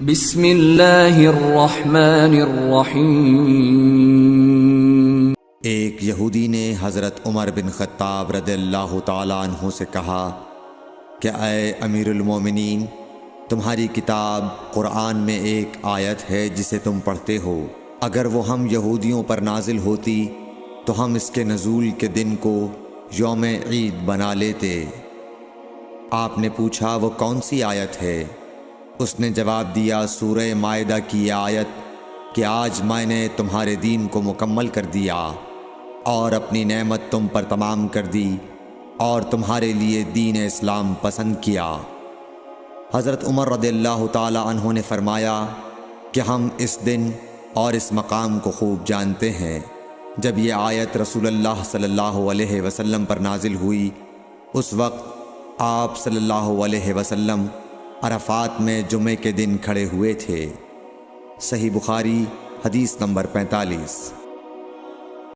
بسم اللہ الرحمن الرحیم۔ ایک یہودی نے حضرت عمر بن خطاب رضی اللہ تعالیٰ عنہ سے کہا کہ اے امیر المومنین، تمہاری کتاب قرآن میں ایک آیت ہے جسے تم پڑھتے ہو، اگر وہ ہم یہودیوں پر نازل ہوتی تو ہم اس کے نزول کے دن کو یوم عید بنا لیتے۔ آپ نے پوچھا وہ کون سی آیت ہے؟ اس نے جواب دیا سورہ مائدہ کی یہ آیت کہ آج میں نے تمہارے دین کو مکمل کر دیا اور اپنی نعمت تم پر تمام کر دی اور تمہارے لیے دین اسلام پسند کیا۔ حضرت عمر رضی اللہ تعالی عنہ نے فرمایا کہ ہم اس دن اور اس مقام کو خوب جانتے ہیں۔ جب یہ آیت رسول اللہ صلی اللہ علیہ وسلم پر نازل ہوئی، اس وقت آپ صلی اللہ علیہ وسلم عرفات میں جمعے کے دن کھڑے ہوئے تھے۔ صحیح بخاری حدیث نمبر 45۔